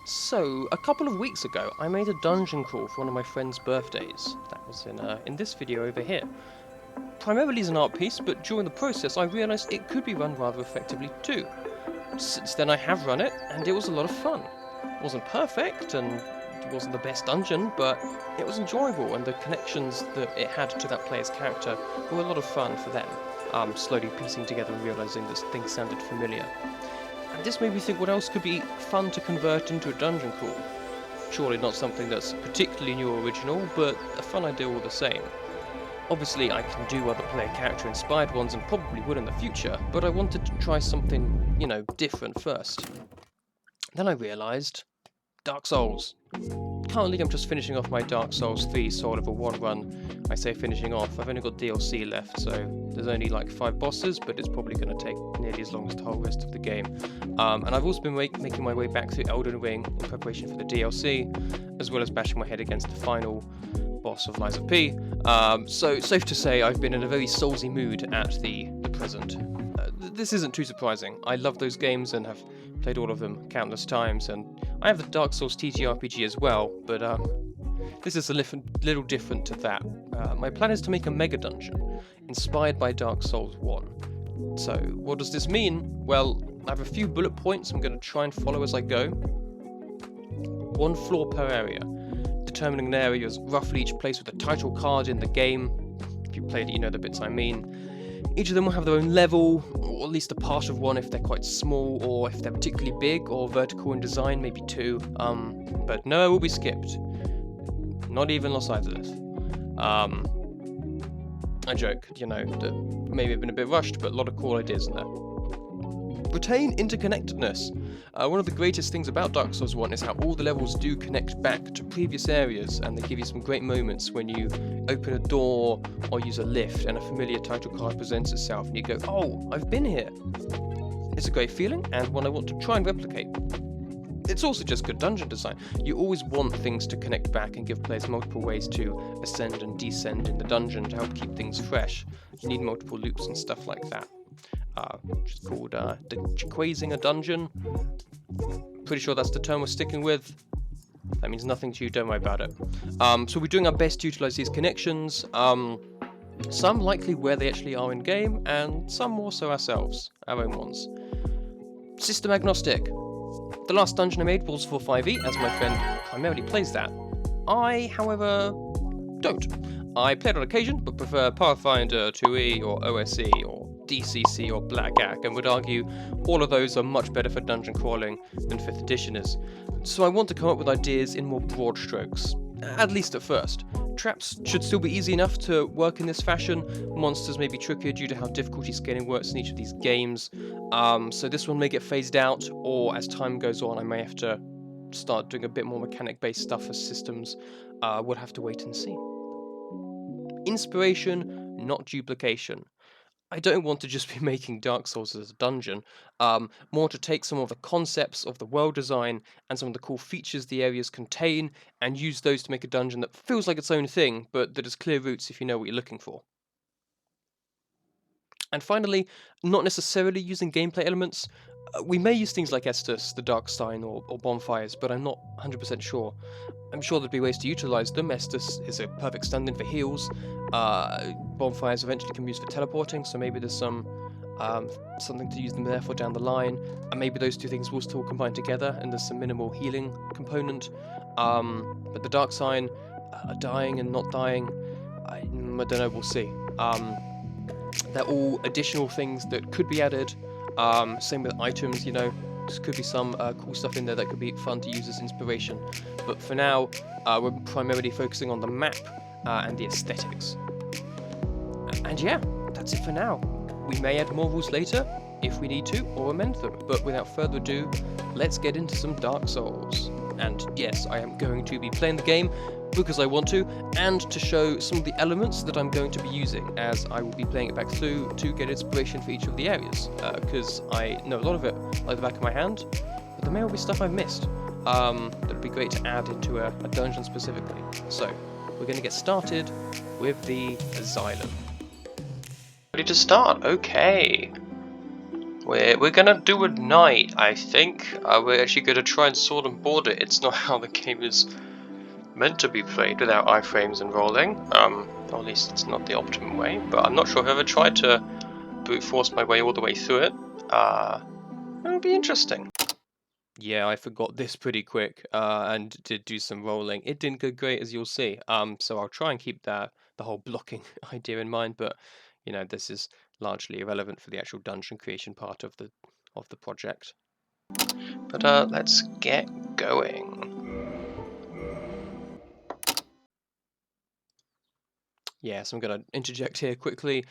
So, a couple of weeks ago, I made a dungeon crawl for one of my friend's birthdays. That was in this video over here. Primarily as an art piece, but during the process I realised it could be run rather effectively too. Since then I have run it, and it was a lot of fun. It wasn't perfect, and it wasn't the best dungeon, but it was enjoyable, and the connections that it had to that player's character were a lot of fun for them. Slowly piecing together and realising that things sounded familiar. And this made me think what else could be fun to convert into a dungeon crawl. Surely not something that's particularly new or original, but a fun idea all the same. Obviously I can do other player character inspired ones and probably would in the future, but I wanted to try something, different first. Then I realised Dark Souls. Currently I'm just finishing off my Dark Souls 3 Soul Level 1 run. I say finishing off, I've only got DLC left, so there's only like 5 bosses, but it's probably going to take nearly as long as the whole rest of the game. And I've also been making my way back through Elden Ring in preparation for the DLC, as well as bashing my head against the final boss of Lies of P. So safe to say I've been in a very soulsy mood at the present. This isn't too surprising. I love those games and have played all of them countless times, and I have the Dark Souls TTRPG as well, but this is a little different to that. My plan is to make a mega dungeon, inspired by Dark Souls 1. So, what does this mean? Well, I have a few bullet points I'm going to try and follow as I go. 1 floor per area, determining an area as roughly each place with a title card in the game. If you played it, you know the bits I mean. Each of them will have their own level, or at least a part of one if they're quite small, or if they're particularly big, or vertical in design, maybe 2. But no, will be skipped. Not even Los Angeles. I joke, that maybe have been a bit rushed, but a lot of cool ideas in there. Retain interconnectedness. One of the greatest things about Dark Souls 1 is how all the levels do connect back to previous areas, and they give you some great moments when you open a door or use a lift and a familiar title card presents itself and you go, oh, I've been here. It's a great feeling and one I want to try and replicate. It's also just good dungeon design. You always want things to connect back and give players multiple ways to ascend and descend in the dungeon to help keep things fresh. You need multiple loops and stuff like that. Which is called dequazing a dungeon. Pretty sure that's the term we're sticking with. That means nothing to you, don't worry about it. So we're doing our best to utilize these connections. Some likely where they actually are in game, and some more so ourselves, our own ones. System agnostic. The last dungeon I made was for 5e, as my friend primarily plays that. I, however, don't. I play it on occasion, but prefer Pathfinder 2e or OSE or DCC or Black Ack, and would argue all of those are much better for dungeon crawling than 5th edition is. So I want to come up with ideas in more broad strokes, at least at first. Traps should still be easy enough to work in this fashion. Monsters may be trickier due to how difficulty scaling works in each of these games. So this one may get phased out, or as time goes on I may have to start doing a bit more mechanic-based stuff for systems. We'll have to wait and see. Inspiration, not duplication. I don't want to just be making Dark Souls as a dungeon, more to take some of the concepts of the world design and some of the cool features the areas contain and use those to make a dungeon that feels like its own thing, but that has clear roots if you know what you're looking for. And finally, not necessarily using gameplay elements. We may use things like Estus, the Dark Sign, or bonfires, but I'm not 100% sure. I'm sure there'd be ways to utilize them. Estus is a perfect stand-in for heals. Bonfires eventually can be used for teleporting, so maybe there's something to use them there for down the line. And maybe those two things will still combine together, and there's some minimal healing component. But the Dark Sign, dying and not dying, I don't know, we'll see. They're all additional things that could be added. Same with items, there could be some cool stuff in there that could be fun to use as inspiration. But for now, we're primarily focusing on the map and the aesthetics. And yeah, that's it for now. We may add more rules later, if we need to, or amend them. But without further ado, let's get into some Dark Souls. And yes, I am going to be playing the game because I want to, and to show some of the elements that I'm going to be using, as I will be playing it back through to get inspiration for each of the areas, because I know a lot of it like the back of my hand, but there may well be stuff I've missed that would be great to add into a dungeon specifically. So, we're going to get started with the Asylum. Ready to start? Okay. We're gonna do a night, I think. We're actually gonna try and sword and board it. It's not how the game is meant to be played without iframes and rolling. Or at least it's not the optimum way. But I'm not sure if I've ever tried to brute force my way all the way through it. It'll be interesting. Yeah, I forgot this pretty quick, and did do some rolling. It didn't go great, as you'll see. So I'll try and keep the whole blocking idea in mind, but you know, this is largely irrelevant for the actual dungeon creation part of the project. But let's get going. Yeah, so I'm gonna interject here quickly.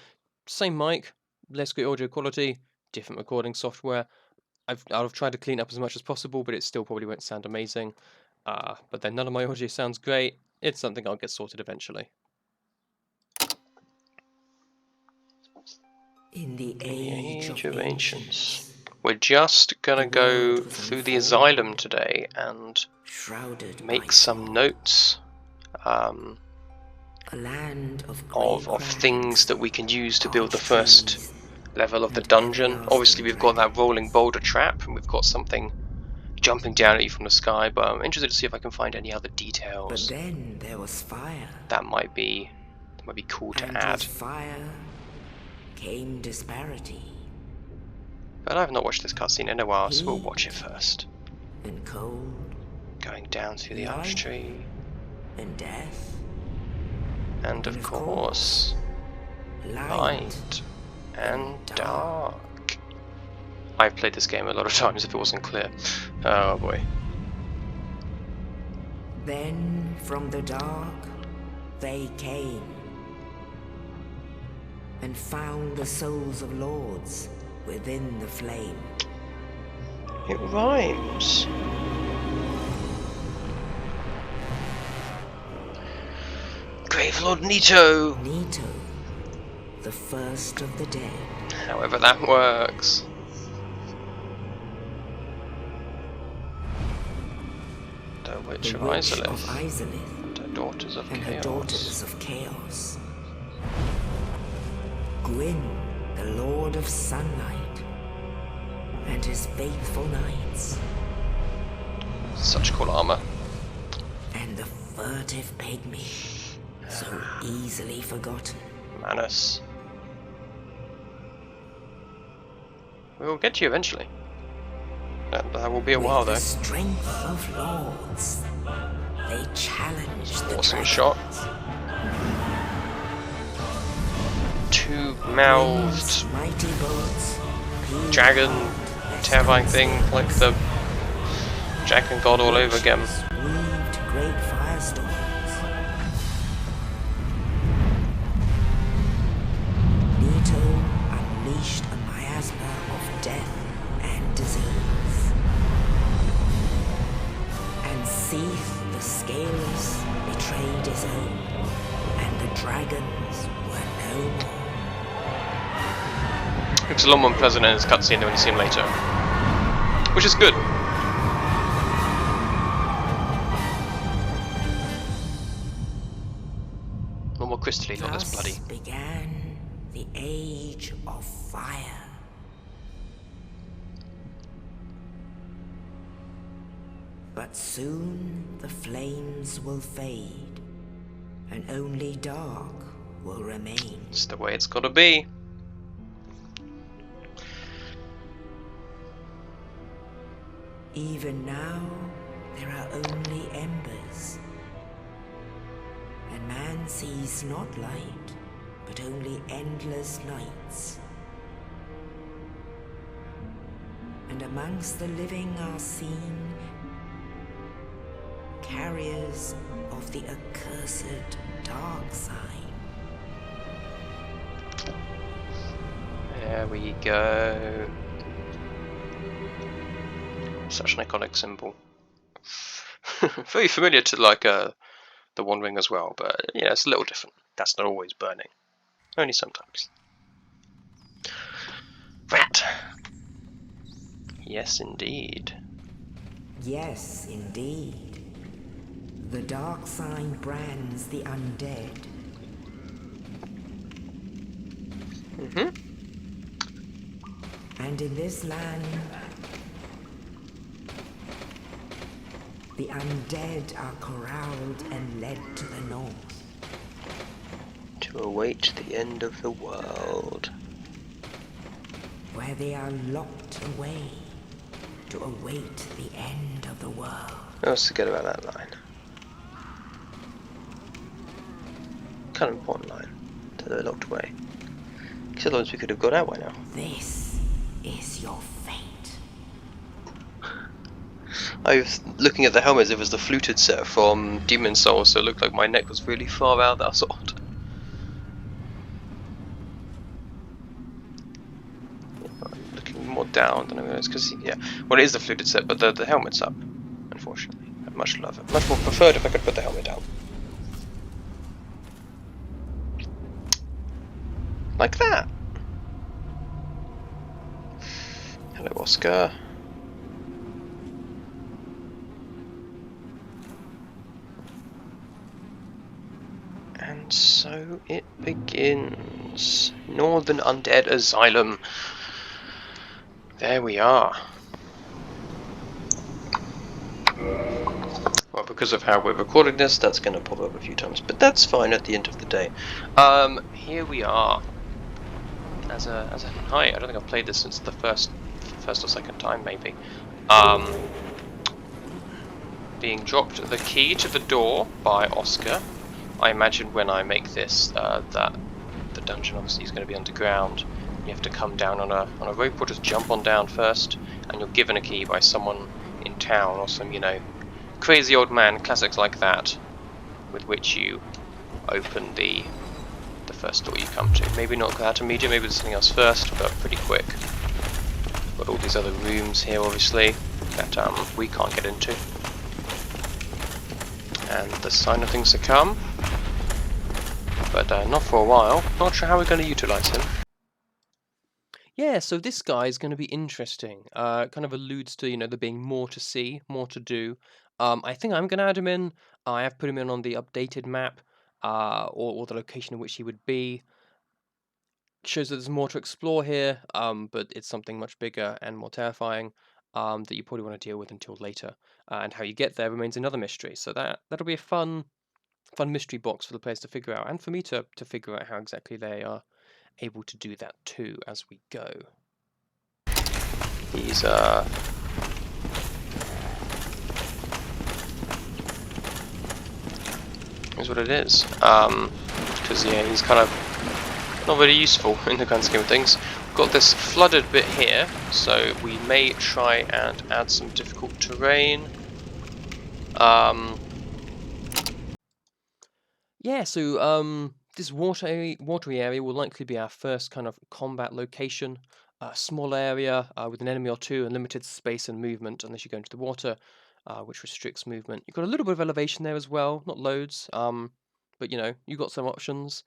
Same mic, less great audio quality, different recording software. I've tried to clean up as much as possible, but it still probably won't sound amazing. But then none of my audio sounds great. It's something I'll get sorted eventually. In the age of ancients, we're just gonna go through the asylum today and make some notes a land of things that we can use to build the first level of the dungeon. Obviously we've got that rolling boulder trap, and we've got something jumping down at you from the sky, but I'm interested to see if I can find any other details. But then there was fire. That might be cool to add. With fire came disparity. But I've not watched this cutscene in a while, so we'll watch it first. And cold. Going down through the arch tree. And death. And of course, light and dark. I've played this game a lot of times if it wasn't clear. Oh boy. Then from the dark they came and found the souls of lords within the flame. It rhymes. Gravelord Nito! Nito, the first of the dead. However that works. The Witch of Izalith. And her Daughters of Chaos. Gwyn, the Lord of Sunlight, and his faithful knights. Such cool armor. And the furtive pygmy. So easily forgotten. Manus. We'll get to you eventually. That will be a while though. The strength of lords, they challenge the awesome dragons. Shot. Two-mouthed mighty bolts, dragon terrifying thing, like the dragon god all over again. Weaved great firestorms. Unleashed a miasma of death and disease, and Seath the Scaleless betrayed his own, and the dragons were no more. Looks a lot more pleasant in his cutscene than when you see him later, which is good. A lot more crystally, not as bloody. Began the age of fire. But soon the flames will fade, and only dark will remain. It's the way it's gotta be. Even now, there are only embers, and man sees not light, but only endless nights. And amongst the living are seen carriers of the accursed dark sign. There we go. Such an iconic symbol. Very familiar to like the One Ring as well, but yeah, it's a little different. That's not always burning. Only sometimes. Rat. Yes, indeed. Yes, indeed. The dark sign brands the undead. And in this land, the undead are corralled and led to the north. To await the end of the world. Where they are locked away to await the end of the world. Let's forget about that line. Kind of important line. So they're locked away. Because otherwise we could have got out by now. This is your fate. I was looking at the helmet as if it was the fluted set from Demon Souls, so it looked like my neck was really far out. That was odd. Looking more down than I realized, because yeah, well, it is the fluted set, but the helmet's up. Unfortunately, I'd much more preferred if I could put the helmet down. Like that. Hello, Oscar. And so it begins. Northern Undead Asylum. There we are. Well, because of how we're recording this, that's going to pop up a few times, but that's fine at the end of the day. Here we are. Hi, I don't think I've played this since the first or second time, maybe. Being dropped the key to the door by Oscar. I imagine when I make this, that the dungeon obviously is going to be underground. You have to come down on a rope or just jump on down first, and you're given a key by someone in town or some, you know, crazy old man, classics like that, with which you open the first door you come to. Maybe not that immediate, maybe there's something else first, but pretty quick. Got all these other rooms here, obviously, that we can't get into. And the sign of things to come, but not for a while. Not sure how we're going to utilise him. Yeah, so this guy is going to be interesting. Kind of alludes to, you know, there being more to see, more to do. I think I'm going to add him in. I have put him in on the updated map, or the location in which he would be. Shows that there's more to explore here, but it's something much bigger and more terrifying that you probably want to deal with until later. And how you get there remains another mystery. So that'll be a fun mystery box for the players to figure out, and for me to figure out how exactly they are able to do that too as we go. He's is what it is. Because yeah, he's kind of not very useful in the grand scheme of things. We've got this flooded bit here, so we may try and add some difficult terrain. Yeah, so this watery area will likely be our first kind of combat location. A small area with an enemy or two and limited space and movement unless you go into the water, which restricts movement. You've got a little bit of elevation there as well, not loads, but you know, you've got some options.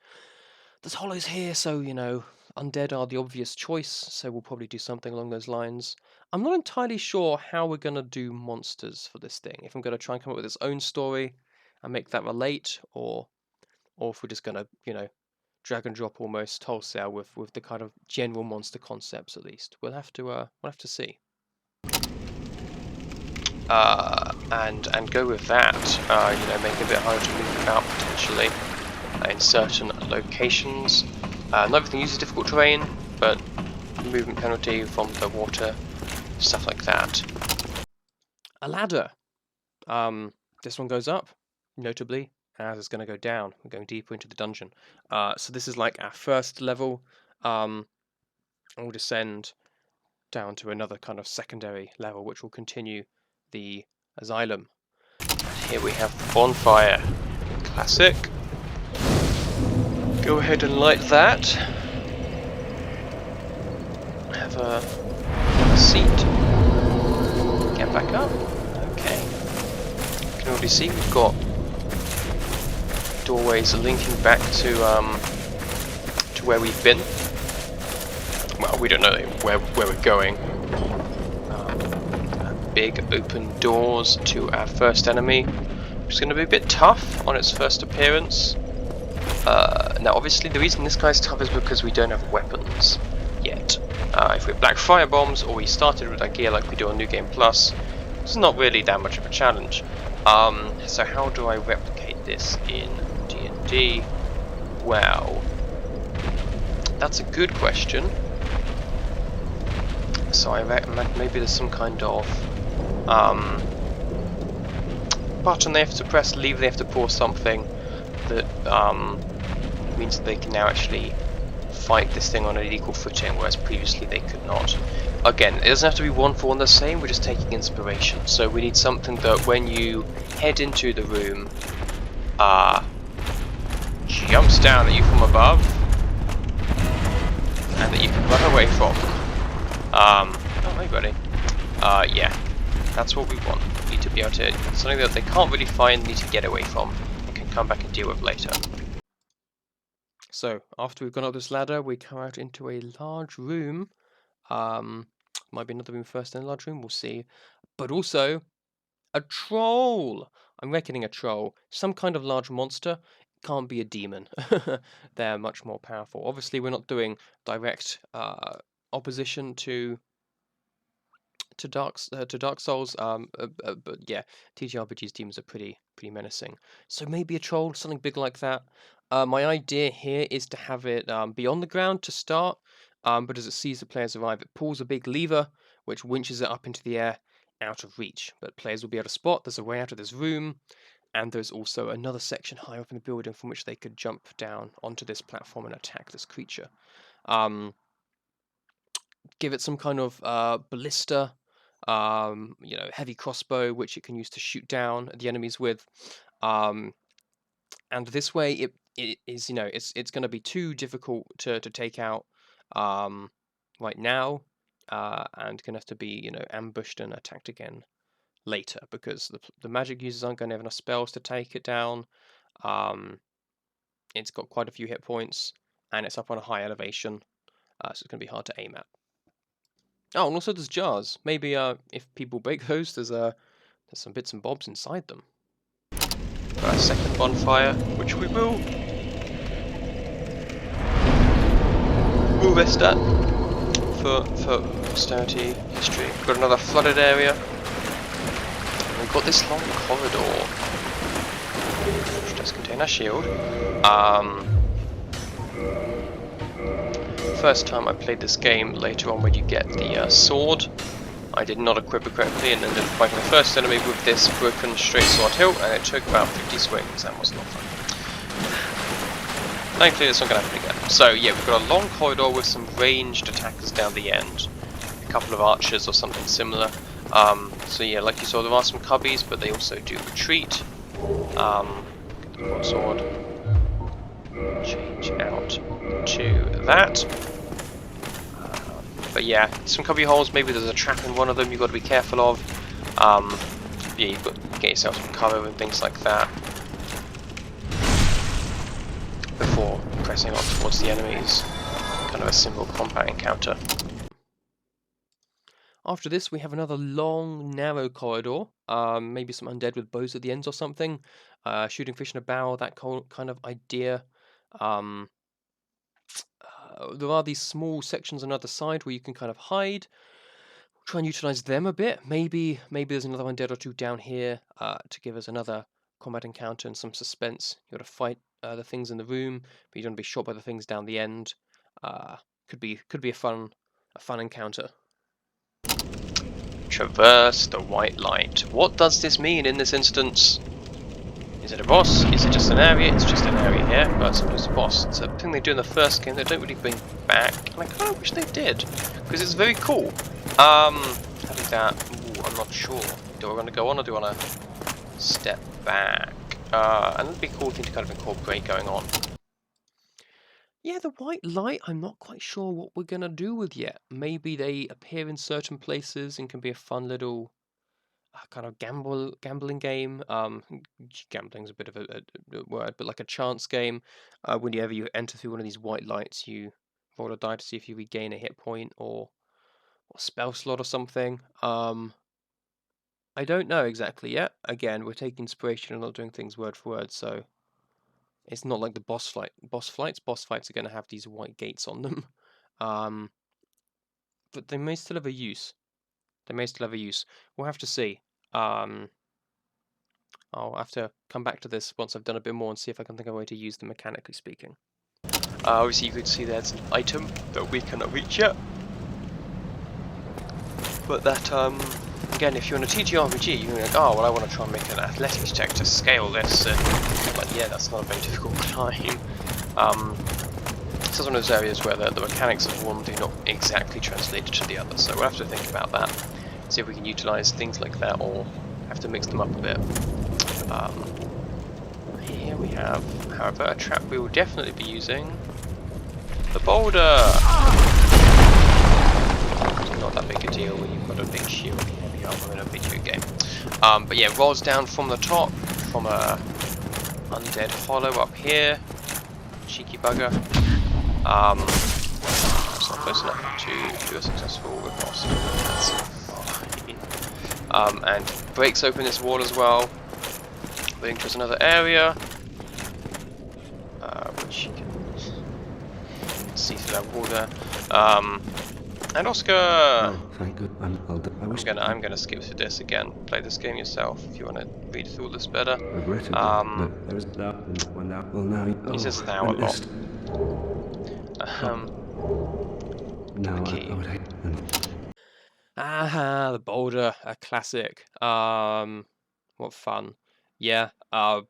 There's hollows here, so you know, undead are the obvious choice, so we'll probably do something along those lines. I'm not entirely sure how we're going to do monsters for this thing. If I'm going to try and come up with its own story and make that relate, or if we're just going to, you know, drag and drop almost wholesale with the kind of general monster concepts at least. We'll have to see. And go with that. You know, make it a bit harder to move about potentially in certain locations. Not everything uses difficult terrain, but movement penalty from the water, stuff like that. A ladder. This one goes up, notably, as it's going to go down. We're going deeper into the dungeon. So this is like our first level. And we'll descend down to another kind of secondary level, which will continue the asylum. And here we have the bonfire. Classic. Go ahead and light that. Have a seat. Get back up. Okay. You can already see we've got doorways linking back to where we've been. Well, we don't know where we're going. Big open doors to our first enemy, which is going to be a bit tough on its first appearance. Now, obviously, the reason this guy's tough is because we don't have weapons yet. If we're black fire bombs, or we started with our gear like we do on New Game Plus, it's not really that much of a challenge. So how do I replicate this in D&D? Well, that's a good question. So I reckon maybe there's some kind of button they have to press, lever they have to pull, something that means that they can now actually fight this thing on an equal footing, whereas previously they could not. Again, it doesn't have to be one for one the same, we're just taking inspiration. So we need something that when you head into the room, jumps down at you from above, and that you can run away from. Oh, hey buddy. Yeah, that's what we want. We need to be able to, something that they can't really find, need to get away from, and can come back and deal with later. So, after we've gone up this ladder, we come out into a large room. Might be another room first, then a large room, we'll see. But also, a troll! I'm reckoning a troll. Some kind of large monster. Can't be a demon. They're much more powerful. Obviously, we're not doing direct opposition to Dark Souls. But yeah, TTRPG's demons are pretty menacing. So maybe a troll, something big like that. My idea here is to have it be on the ground to start, but as it sees the players arrive, it pulls a big lever which winches it up into the air, out of reach. But players will be able to spot there's a way out of this room, and there's also another section higher up in the building from which they could jump down onto this platform and attack this creature. Give it some kind of ballista, heavy crossbow, which it can use to shoot down the enemies with. And this way, it is, it's going to be too difficult to take out right now, and going to have to be, ambushed and attacked again later, because the magic users aren't going to have enough spells to take it down. It's got quite a few hit points, and it's up on a high elevation, so it's going to be hard to aim at. Oh, and also there's jars. Maybe if people break those, there's some bits and bobs inside them. Got a second bonfire, which we will rest at for posterity history. Got another flooded area. And we've got this long corridor, which does contain a shield. First time I played this game, later on when you get the sword, I did not equip it correctly and ended up fighting the first enemy with this broken straight sword hilt, and it took about 50 swings. That was not fun. Thankfully that's not going to happen again. So yeah, we've got a long corridor with some ranged attackers down the end. A couple of archers or something similar. So yeah, like you saw, there are some cubbies, but they also do retreat. Sword. Change out to that. But yeah, some cubby holes, maybe there's a trap in one of them you've got to be careful of. Yeah, you've got to get yourself some cover and things like that before pressing on towards the enemies. Kind of a simple combat encounter. After this, we have another long, narrow corridor. Maybe some undead with bows at the ends or something. Shooting fish in a barrel, that kind of idea. There are these small sections on the other side where you can kind of hide. We'll try and utilize them a bit. Maybe there's another undead or two down here to give us another combat encounter and some suspense. You got to fight the things in the room, but you don't want to be shot by the things down the end. Could be a fun encounter. Traverse the white light. What does this mean in this instance? Is it a boss? Is it just an area? It's just an area here, but it's supposed to be a boss. It's a thing they do in the first game they don't really bring back, and I kind of wish they did, because it's very cool. Having that, ooh, I'm not sure. Do I want to go on or do I want to step back? And that'd be a cool thing to kind of incorporate going on. Yeah, the white light, I'm not quite sure what we're going to do with yet. Maybe they appear in certain places and can be a fun little kind of gambling game. Gambling's a bit of a word, but like a chance game. Whenever you enter through one of these white lights, you roll a die to see if you regain a hit point or spell slot or something. I don't know exactly yet. Again, we're taking inspiration and not doing things word for word, so it's not like the boss fights. Boss fights are going to have these white gates on them. but they may still have a use. They may still have a use. We'll have to see. I'll have to come back to this once I've done a bit more and see if I can think of a way to use them mechanically speaking. Obviously you could see there's an item that we cannot reach yet. But that, again, if you're in a TTRPG, you're like, oh, well, I want to try and make an athletics check to scale this, but yeah, that's not a very difficult climb. This is one of those areas where the mechanics of one do not exactly translate to the other, so we'll have to think about that, see if we can utilise things like that, or have to mix them up a bit. Here we have, however, a trap we will definitely be using. The boulder! Not that big a deal when you've got a big shield and heavy armor in a video game. But yeah, rolls down from the top, from a undead hollow up here. Cheeky bugger. That's not close enough to do a successful riposte. That's fine. And breaks open this wall as well, leading to another area, which you can see through that wall there. And Oscar! Oh, thank good. I'm gonna skip through this again. Play this game yourself if you want to read through all this better. Regretted there is that one now. Well, now He says thou a lot. No, the I key. would hate. Aha, the boulder, a classic. What fun. Yeah, I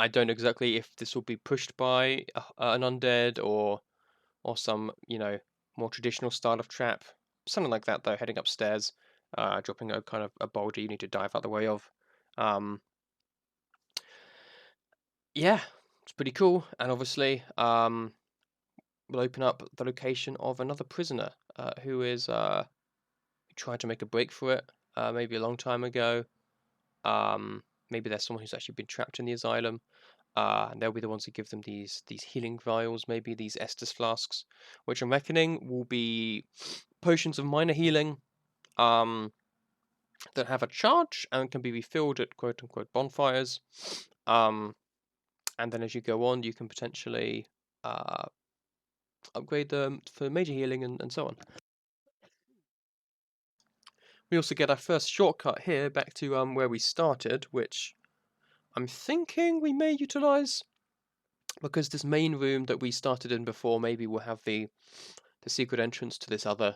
don't know exactly if this will be pushed by an undead or some, you know, more traditional style of trap. Something like that though, heading upstairs, dropping a kind of a boulder you need to dive out the way of. Yeah, it's pretty cool, and obviously we'll open up the location of another prisoner who is tried to make a break for it, maybe a long time ago. Maybe there's someone who's actually been trapped in the asylum. And they'll be the ones who give them these healing vials, maybe these Estus flasks, which I'm reckoning will be potions of minor healing that have a charge and can be refilled at quote-unquote bonfires. And then as you go on, you can potentially upgrade them for major healing and so on. We also get our first shortcut here back to where we started, which I'm thinking we may utilise, because this main room that we started in before maybe will have the secret entrance to this other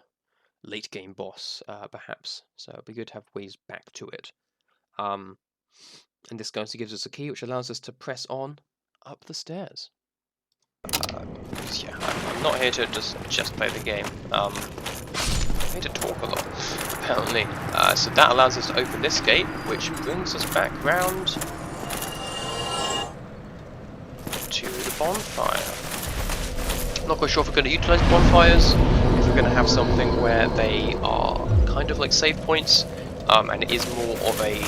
late game boss, perhaps. So it'd be good to have ways back to it. And this going to gives us a key which allows us to press on up the stairs. Yeah, I'm not here to just play the game. I'm here to talk a lot, apparently. So that allows us to open this gate, which brings us back round to the bonfire. I'm not quite sure if we're going to utilise bonfires, if we're going to have something where they are kind of like save points, and it is more of a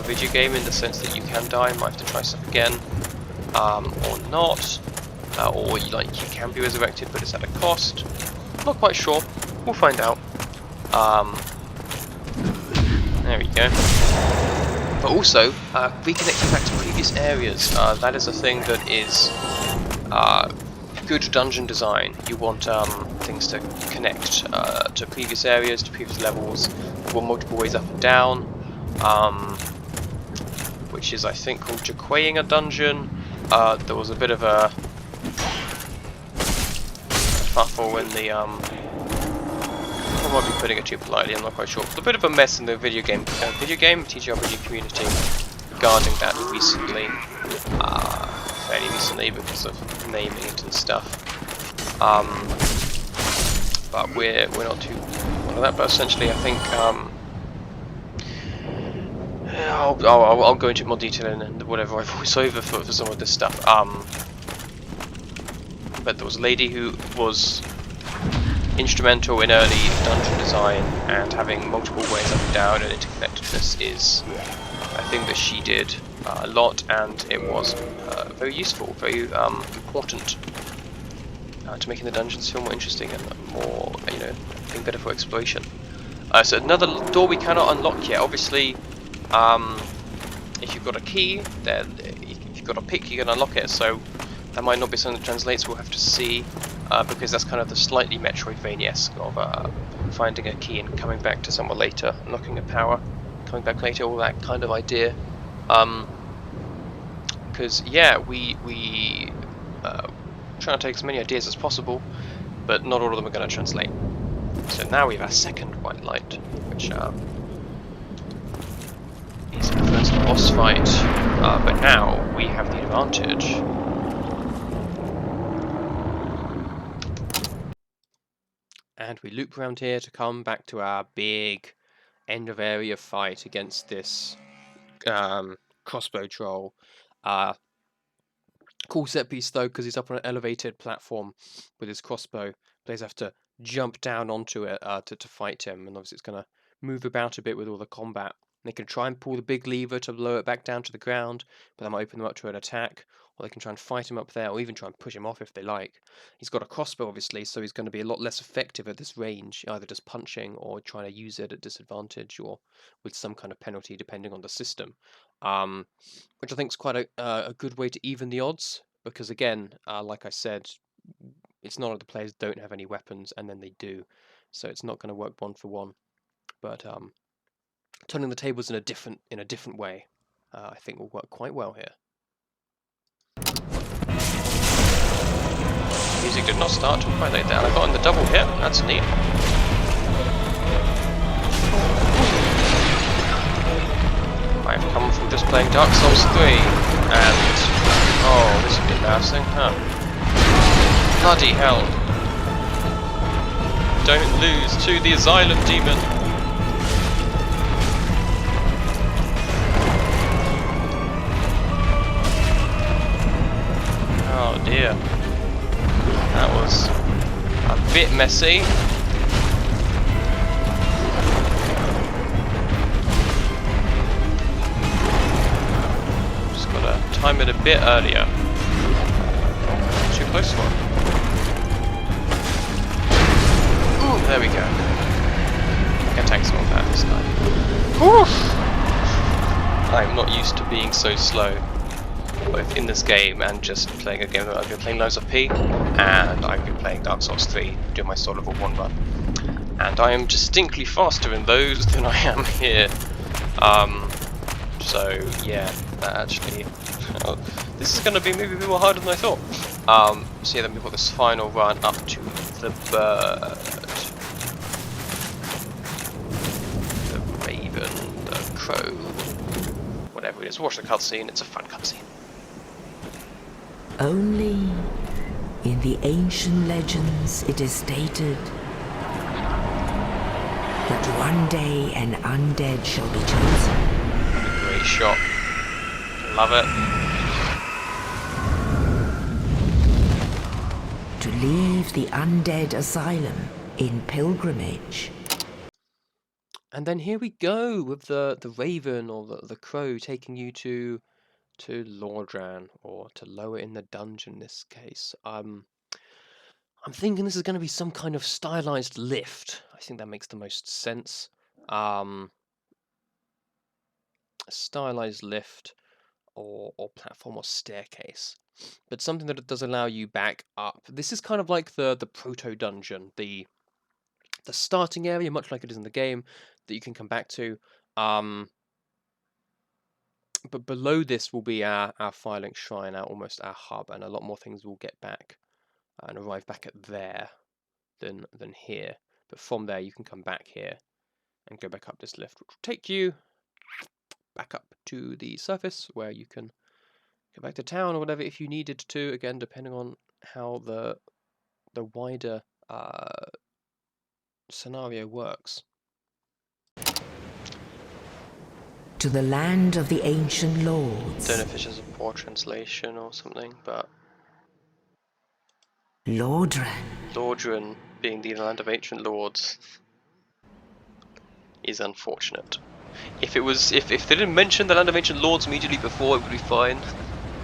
video game in the sense that you can die and might have to try stuff again, or not, or you can be resurrected but it's at a cost. Not quite sure. We'll find out. There we go. But also, reconnecting back to previous areas. That is a thing that is good dungeon design. You want things to connect to previous areas, to previous levels, or multiple ways up and down, which is, I think, called Jaquaying a dungeon. There was a bit of a fuffle in the I might be putting it too politely, I'm not quite sure. A bit of a mess in the video game TTRPG community regarding that recently, fairly recently because of naming it and stuff. But we're not too on that. But essentially, I think I'll go into more detail in whatever I voice over for some of this stuff. But there was a lady who was instrumental in early dungeon design, and having multiple ways up and down and interconnectedness is a thing that she did a lot, and it was very useful, very important to making the dungeons feel more interesting and more, you know, being better for exploration. So another door we cannot unlock yet. Obviously, if you've got a key, then if you've got a pick, you can unlock it. So that might not be something that translates. We'll have to see. Because that's kind of the slightly Metroidvania-esque of finding a key and coming back to somewhere later, unlocking a power, coming back later, all that kind of idea. Because yeah, we trying to take as many ideas as possible, but not all of them are going to translate. So now we have our second white light, which is the first boss fight, but now we have the advantage. And we loop around here to come back to our big end of area fight against this crossbow troll. Cool set piece though, because he's up on an elevated platform with his crossbow. Players have to jump down onto it to fight him, and obviously it's going to move about a bit with all the combat. They can try and pull the big lever to lower it back down to the ground, but that might open them up to an attack, or they can try and fight him up there, or even try and push him off if they like. He's got a crossbow, obviously, so he's going to be a lot less effective at this range, either just punching or trying to use it at disadvantage, or with some kind of penalty depending on the system. Which I think is quite a good way to even the odds, because again, like I said, it's not like the players don't have any weapons, and then they do, so it's not going to work one for one. But turning the tables in a different way, I think will work quite well here. Music did not start till quite late there, and I got on the double hit. That's neat. I've come from just playing Dark Souls 3, and oh, this is embarrassing, huh? Bloody hell! Don't lose to the Asylum demon. Oh dear. That was a bit messy. Just gotta time it a bit earlier. Too close for him. Ooh, there we go. Can tank some of that this time. Oof! I'm not used to being so slow, both in this game and just playing a game that I've been playing loads of P, and I've been playing Dark Souls 3, doing my sort of a one run. And I am distinctly faster in those than I am here. So yeah, that actually, this is going to be maybe a bit more harder than I thought. So yeah, then we've got this final run up to the bird, the raven, the crow, whatever it is. Watch the cutscene, it's a fun cutscene. Only in the ancient legends it is stated that one day an undead shall be chosen. Great shot. Love it. To leave the Undead Asylum in pilgrimage. And then here we go with the raven or the crow taking you to Lordran, or to lower in the dungeon in this case. I'm thinking this is going to be some kind of stylized lift. I think that makes the most sense. A stylized lift or platform or staircase, but something that does allow you back up. This is kind of like the proto dungeon, the starting area, much like it is in the game, that you can come back to. But below this will be our Firelink Shrine, almost our hub, and a lot more things will get back and arrive back at there than here. But from there you can come back here and go back up this lift, which will take you back up to the surface where you can go back to town or whatever if you needed to, again depending on how the wider scenario works. To the land of the ancient lords. Don't know if it's just a poor translation or something, but Lordran being the land of ancient lords is unfortunate. If they didn't mention the land of ancient lords immediately before, it would be fine.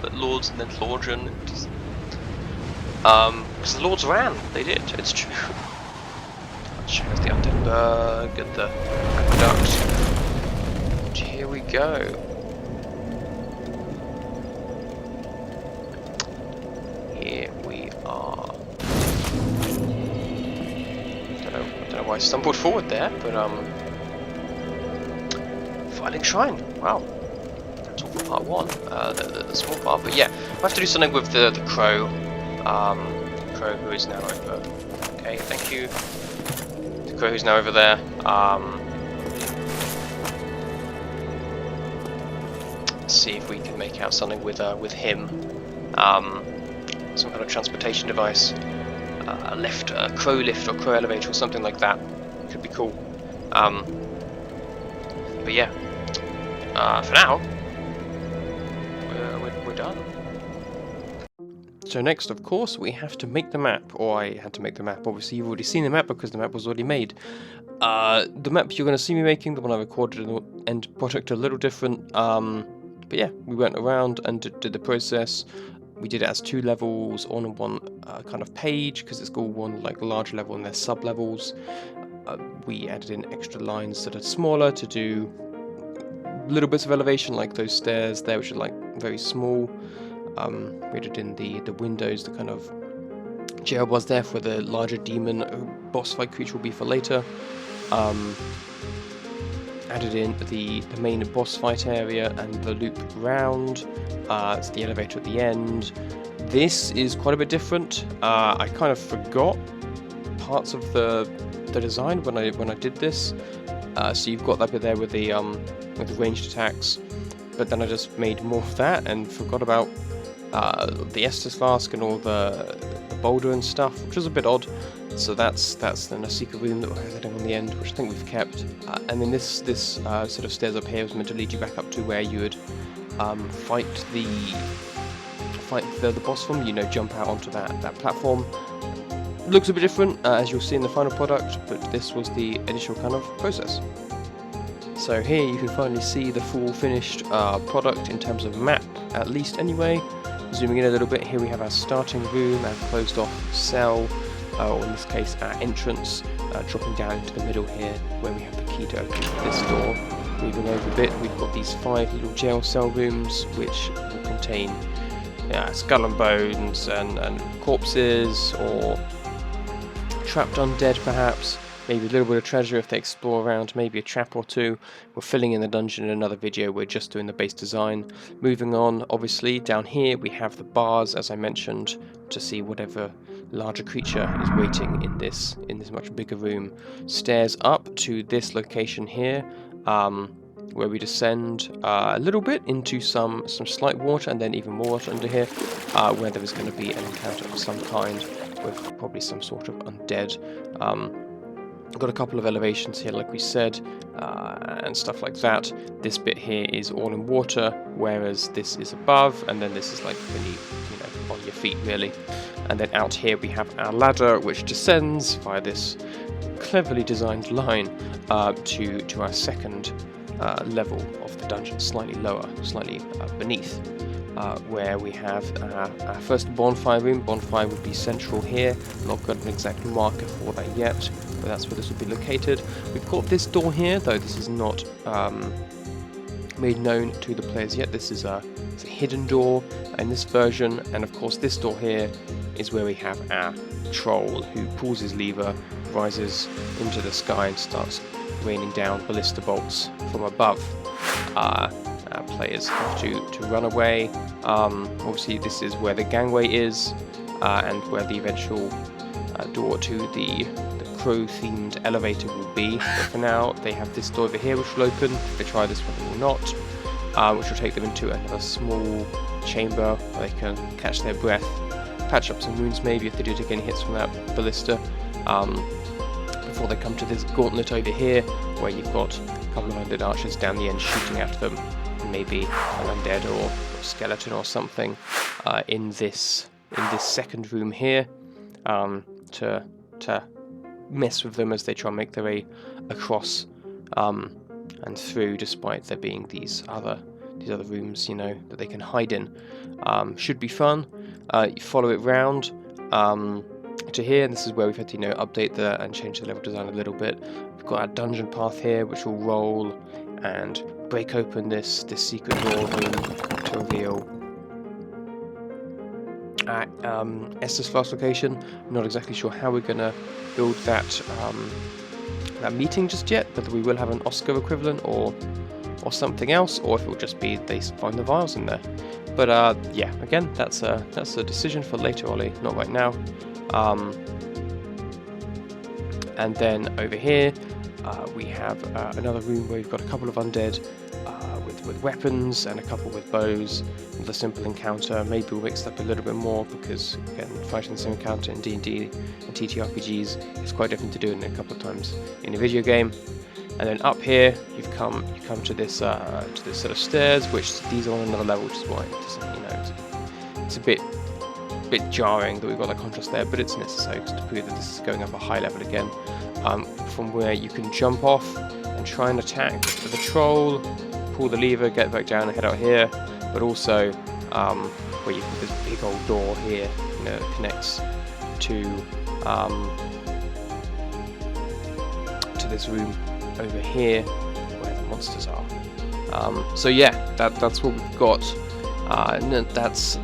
But lords and then Lordran, because the lords ran, they did. It's true. Let's show us the Undead get the aqueduct. Here we go. Here we are. I don't know I stumbled forward there, but Firelink Shrine, wow. That's all for part 1, the small part, but yeah, we'll have to do something with the crow, crow who is now over, okay, thank you, the crow who's now over there, let's see if we can make out something with him, some kind of transportation device, a lift, a crow lift or crow elevator or something like that, could be cool, but yeah, for now, we're done. So next, of course, we have to make the map, or I had to make the map. Obviously, you've already seen the map because the map was already made. The map you're going to see me making, the one I recorded in the end product, a little different. But yeah, we went around and did the process. We did it as 2 levels on one kind of page because it's got one like large level and there's sub levels. We added in extra lines that are smaller to do little bits of elevation, like those stairs there, which are like very small. We added in the windows, the kind of jail was there for the larger demon boss fight creature will be for later. Added in the main boss fight area and the loop round. It's the elevator at the end. This is quite a bit different. I kind of forgot parts of the design when I did this. So you've got that bit there with the ranged attacks, but then I just made more of that and forgot about the Estus flask and all the boulder and stuff, which was a bit odd. So that's then a secret room that we're heading on the end, which I think we've kept. And then this sort of stairs up here was meant to lead you back up to where you would fight the boss from. You know, jump out onto that platform. Looks a bit different, as you'll see in the final product, but this was the initial kind of process. So here you can finally see the full finished product in terms of map, at least anyway. Zooming in a little bit, here we have our starting room, our closed off cell, or in this case our entrance, dropping down into the middle here where we have the key to open this door. Moving over a bit, we've got these 5 little jail cell rooms which will contain skull and bones and corpses, or trapped undead perhaps, maybe a little bit of treasure if they explore around, maybe a trap or 2. We're filling in the dungeon in another video, we're just doing the base design. Moving on, obviously, down here we have the bars, as I mentioned, to see whatever larger creature is waiting in this much bigger room. Stairs up to this location here, where we descend a little bit into some slight water, and then even more water under here, where there is going to be an encounter of some kind with probably some sort of undead. Got a couple of elevations here, like we said, and stuff like that. This bit here is all in water, whereas this is above, and then this is like beneath, on your feet really. And then out here we have our ladder, which descends via this cleverly designed line to our second level of the dungeon, slightly lower, slightly beneath. Where we have our first bonfire room. Bonfire would be central here. Not got an exact marker for that yet, but that's where this would be located. We've got this door here, though this is not made known to the players yet. This is it's a hidden door in this version, and of course this door here is where we have our troll who pulls his lever, rises into the sky and starts raining down ballista bolts from above. Players have to run away. Obviously this is where the gangway is, and where the eventual door to the crow themed elevator will be. But for now they have this door over here which will open. If they try this one they will not, which will take them into another small chamber where they can catch their breath, patch up some wounds maybe if they do take any hits from that ballista, before they come to this gauntlet over here where you've got a couple of undead archers down the end shooting at them, and maybe an undead or skeleton or something in this second room here, to mess with them as they try and make their way across and through, despite there being these other rooms, that they can hide in. Should be fun. You follow it round to here, and this is where we've had to update and change the level design a little bit. We've got our dungeon path here which will roll and break open this secret door room to reveal Estus Flask location. I'm not exactly sure how we're going to build that a meeting just yet, whether we will have an Oscar equivalent or something else, or if it will just be they find the vials in there. But yeah, again, that's a decision for later, Ollie, not right now. And then over here, we have another room where we've got a couple of undead with weapons and a couple with bows with a simple encounter. Maybe we'll mix it up a little bit more because, again, fighting the same encounter in D&D and TTRPGs is quite different to doing it a couple of times in a video game. And then up here, you come to this set of stairs, which these are on another level, which is why it's a bit jarring that we've got that contrast there, but it's necessary to prove that this is going up a high level again, from where you can jump off and try and attack the troll, pull the lever, get back down and head out here, but also where you can this big old door here, that connects to this room over here where the monsters are. So yeah, that's what we've got. And that's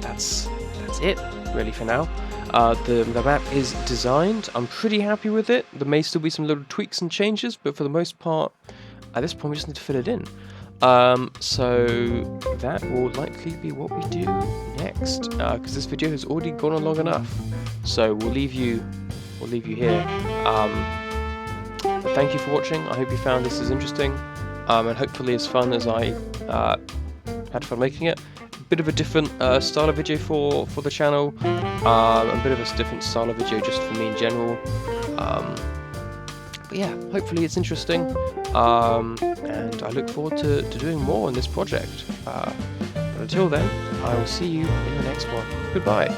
it really for now. The map is designed. I'm pretty happy with it. There may still be some little tweaks and changes, but for the most part, at this point we just need to fill it in. So that will likely be what we do next, because this video has already gone on long enough. So we'll leave you here. But thank you for watching. I hope you found this as interesting, and hopefully as fun as I had fun making it. Bit of a different style of video for the channel, a bit of a different style of video just for me in general. But yeah, hopefully it's interesting, and I look forward to doing more on this project. But until then, I will see you in the next one. Goodbye.